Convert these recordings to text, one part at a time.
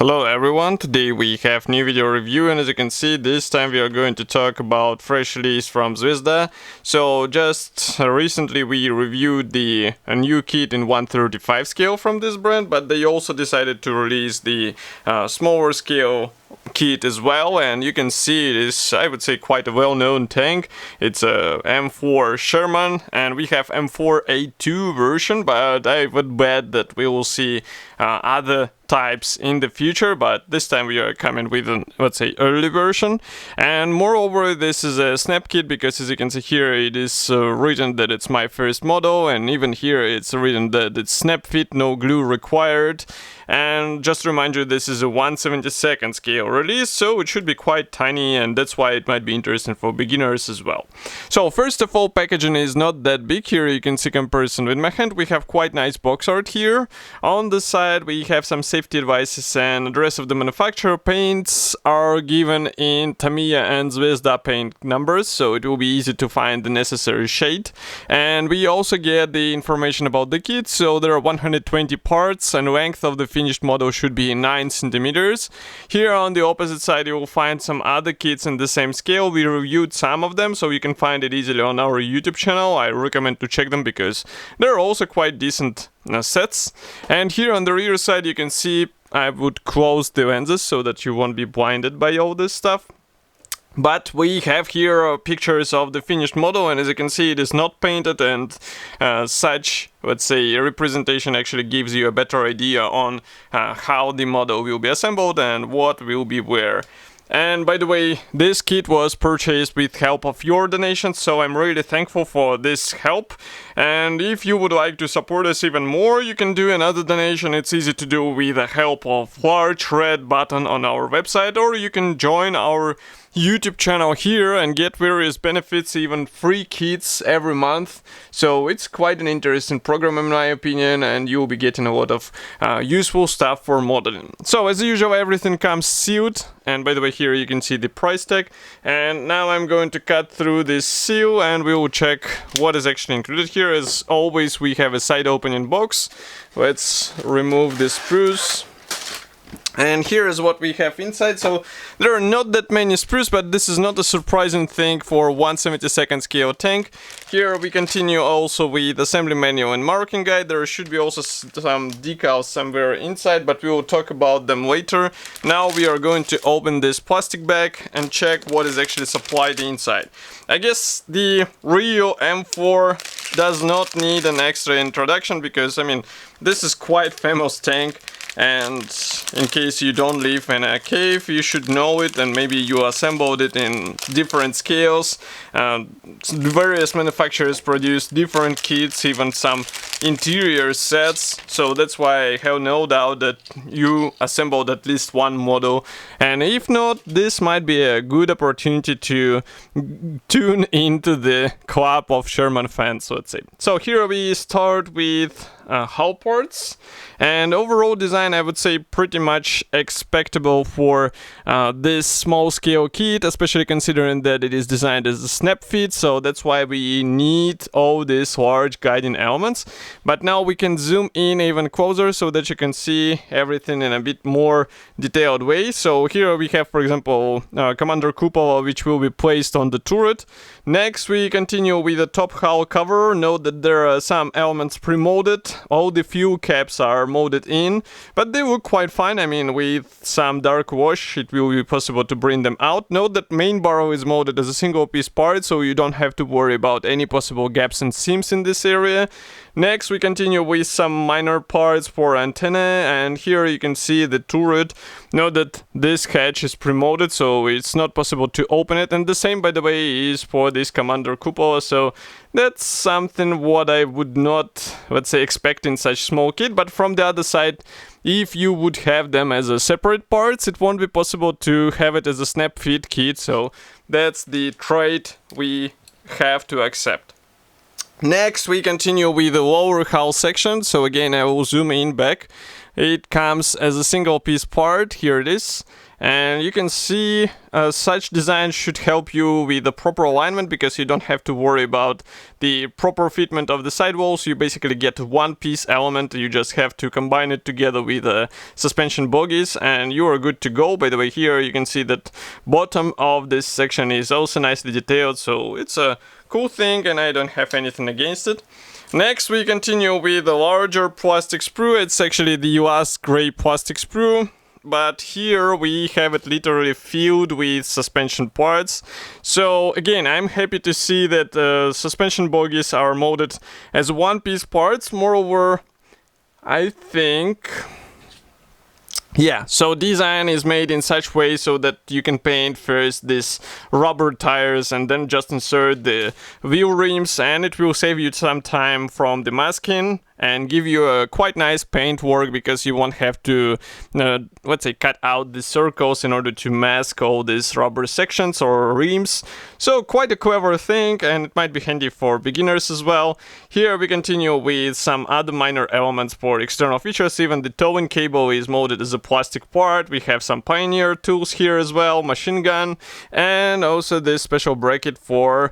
Hello everyone, today we have new video review, and as you can see, this time we are going to talk about fresh release from Zvezda. So just recently we reviewed a new kit in 1/35 scale from this brand, but they also decided to release the smaller scale kit as well, and you can see it is, I would say, quite a well-known tank. It's a M4 Sherman, and we have M4A2 version, but I would bet that we will see other types in the future, but this time we are coming with an, let's say, early version. And moreover, this is a snap kit because, as you can see here, it is written that it's my first model, and even here it's written that it's snap fit, no glue required. And just to remind you, this is a 1/72 scale release, so it should be quite tiny, and that's why it might be interesting for beginners as well. So first of all, packaging is not that big. Here you can see comparison with my hand. We have quite nice box art here. On the side we have some safety advices and address of the manufacturer. Paints are given in Tamiya and Zvezda paint numbers, so it will be easy to find the necessary shade. And we also get the information about the kit. So there are 120 parts, and length of the finished model should be 9 centimeters. Here on the opposite side you will find some other kits in the same scale. We reviewed some of them, so you can find it easily on our YouTube channel. I recommend to check them because they're also quite decent sets. And here on the rear side you can see I would close the lenses so that you won't be blinded by all this stuff. But we have here pictures of the finished model, and as you can see, it is not painted, and such, let's say, representation actually gives you a better idea on how the model will be assembled and what will be where. And by the way, this kit was purchased with help of your donations, so I'm really thankful for this help. And if you would like to support us even more, you can do another donation. It's easy to do with the help of large red button on our website, or you can join our YouTube channel here and get various benefits, even free kits every month. So it's quite an interesting program in my opinion, and you'll be getting a lot of useful stuff for modeling. So as usual, everything comes sealed, and by the way, here you can see the price tag. And now I'm going to cut through this seal and we will check what is actually included here. As always, we have a side opening box. Let's remove this spruce. And here is what we have inside. So there are not that many sprues, but this is not a surprising thing for 1/72 scale tank. Here we continue also with assembly manual and marking guide. There should be also some decals somewhere inside, but we will talk about them later. Now we are going to open this plastic bag and check what is actually supplied inside. I guess the real M4 does not need an extra introduction because, I mean, this is quite famous tank. And in case you don't live in a cave, you should know it, and maybe you assembled it in different scales. Various manufacturers produce different kits, even some interior sets, so that's why I have no doubt that you assembled at least one model. And if not, this might be a good opportunity to tune into the club of Sherman fans, let's say. So here we start with hull parts, and overall design, I would say, pretty much expectable for this small scale kit, especially considering that it is designed as a snap fit, so that's why we need all these large guiding elements. But now we can zoom in even closer so that you can see everything in a bit more detailed way. So here we have, for example, commander cupola, which will be placed on the turret. Next we continue with the top hull cover. Note that there are some elements pre-molded. All the fuel caps are molded in, but they look quite fine. I mean, with some dark wash it will be possible to bring them out. Note that main barrel is molded as a single piece part, so you don't have to worry about any possible gaps and seams in this area. Next we continue with some minor parts for antenna, and here you can see the turret. Note that this hatch is pre-molded, so it's not possible to open it, and the same, by the way, is for this commander cupola, so that's something what I would not, let's say, expect in such small kit. But from the other side, if you would have them as a separate parts, it won't be possible to have it as a snap fit kit, so that's the trade we have to accept. Next we continue with the lower hull section, so again I will zoom in back. It comes as a single piece part, here it is. And you can see such design should help you with the proper alignment, because you don't have to worry about the proper fitment of the sidewalls. You basically get one piece element, you just have to combine it together with the suspension bogies and you are good to go. By the way, here you can see that bottom of this section is also nicely detailed, so it's a cool thing and I don't have anything against it. Next we continue with a larger plastic sprue. It's actually the last gray plastic sprue, but here we have it literally filled with suspension parts. So again, I'm happy to see that suspension bogies are molded as one-piece parts. Moreover, I think, yeah, so design is made in such way so that you can paint first these rubber tires and then just insert the wheel rims, and it will save you some time from the masking and give you a quite nice paint work, because you won't have to, let's say, cut out the circles in order to mask all these rubber sections or rims. So quite a clever thing, and it might be handy for beginners as well. Here we continue with some other minor elements for external features. Even the towing cable is molded as a plastic part. We have some Pioneer tools here as well, machine gun, and also this special bracket for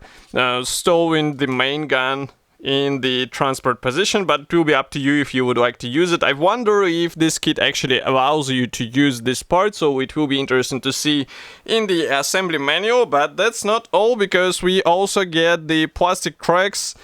stowing the main gun in the transport position, but it will be up to you if you would like to use it. I wonder if this kit actually allows you to use this part, so it will be interesting to see in the assembly manual. But that's not all, because we also get the plastic tracks,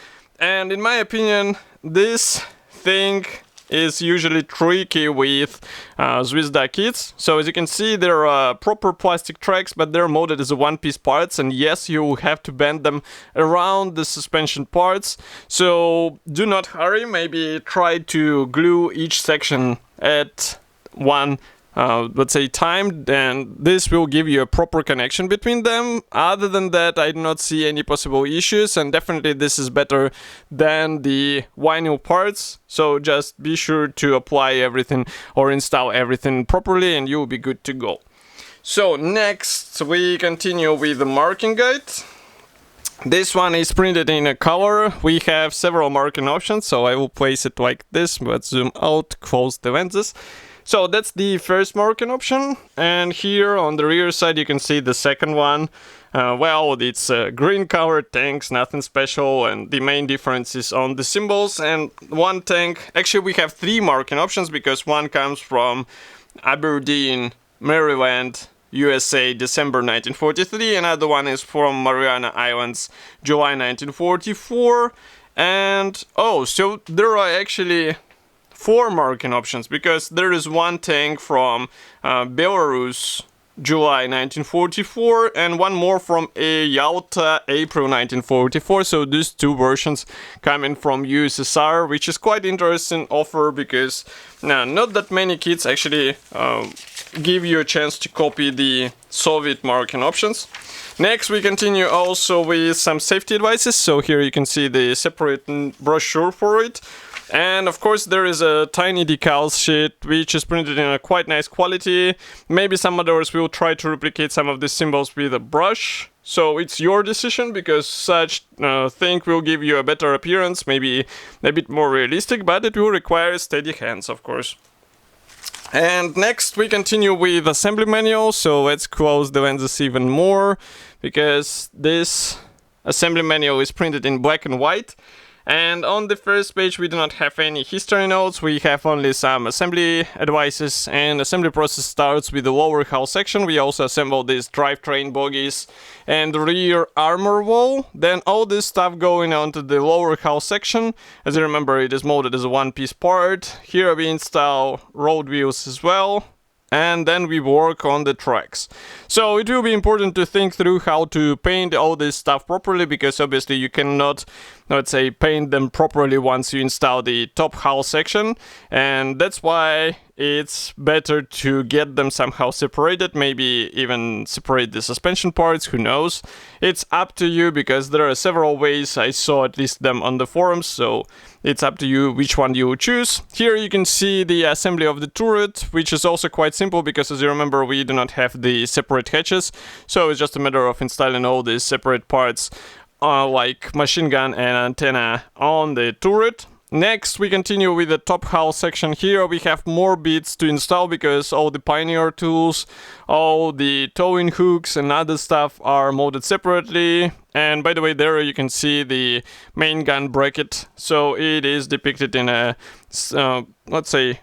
and in my opinion this thing is usually tricky with Zvezda kits. So as you can see, there are proper plastic tracks, but they're molded as one-piece parts, and yes, you will have to bend them around the suspension parts. So do not hurry, maybe try to glue each section at one let's say time, and this will give you a proper connection between them. Other than that, I do not see any possible issues, and definitely this is better than the vinyl parts. So just be sure to apply everything or install everything properly and you will be good to go. So next we continue with the marking guide. This one is printed in a color. We have several marking options, so I will place it like this. Let's zoom out, close the lenses. So that's the first marking option, and here on the rear side you can see the second one. Well, it's green color tanks, nothing special, and the main difference is on the symbols. And one tank, actually we have three marking options, because one comes from Aberdeen, Maryland, USA, December 1943, another one is from Mariana Islands, July 1944, and so there are actually four marking options, because there is one tank from Belarus, July 1944, and one more from Yalta, April 1944. So these two versions coming from USSR, which is quite interesting offer, because not that many kits actually give you a chance to copy the Soviet marking options. Next we continue also with some safety advices. So here you can see the separate brochure for it. And of course there is a tiny decal sheet which is printed in a quite nice quality. Maybe some others will try to replicate some of the symbols with a brush. So it's your decision, because such thing will give you a better appearance, maybe a bit more realistic, but it will require steady hands, of course. And next we continue with assembly manual. So let's close the lenses even more, because this assembly manual is printed in black and white. And on the first page we do not have any history notes, we have only some assembly advices, and assembly process starts with the lower hull section. We also assemble these drivetrain bogies and rear armor wall. Then all this stuff going onto the lower hull section. As you remember, it is molded as a one-piece part. Here we install road wheels as well, and then we work on the tracks. So it will be important to think through how to paint all this stuff properly, because obviously you cannot, let's say, paint them properly once you install the top hull section, and that's why it's better to get them somehow separated, maybe even separate the suspension parts, who knows. It's up to you, because there are several ways. I saw at least them on the forums, so it's up to you which one you choose. Here you can see the assembly of the turret, which is also quite simple, because as you remember we do not have the separate hatches, so it's just a matter of installing all these separate parts like machine gun and antenna on the turret. Next, we continue with the top hull section. Here we have more bits to install because all the Pioneer tools, all the towing hooks and other stuff are modded separately. And by the way, there you can see the main gun bracket. So it is depicted in a, let's say,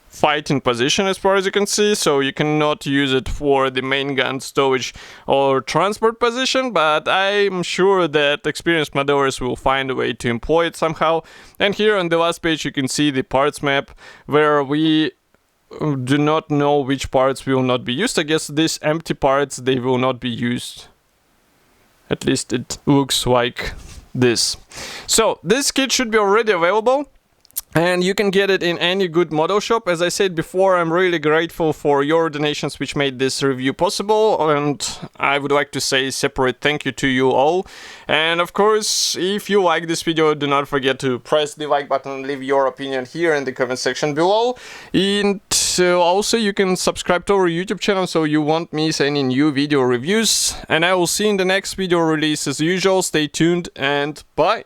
fighting position as far as you can see, so you cannot use it for the main gun stowage or transport position, but I'm sure that experienced modders will find a way to employ it somehow. And here on the last page you can see the parts map where we do not know which parts will not be used. I guess these empty parts, they will not be used. At least it looks like this. So this kit should be already available. And you can get it in any good model shop. As I said before, I'm really grateful for your donations which made this review possible, and I would like to say a separate thank you to you all. And of course, if you like this video, do not forget to press the like button and leave your opinion here in the comment section below. And also you can subscribe to our YouTube channel so you won't miss any new video reviews. And I will see you in the next video release as usual. Stay tuned and bye!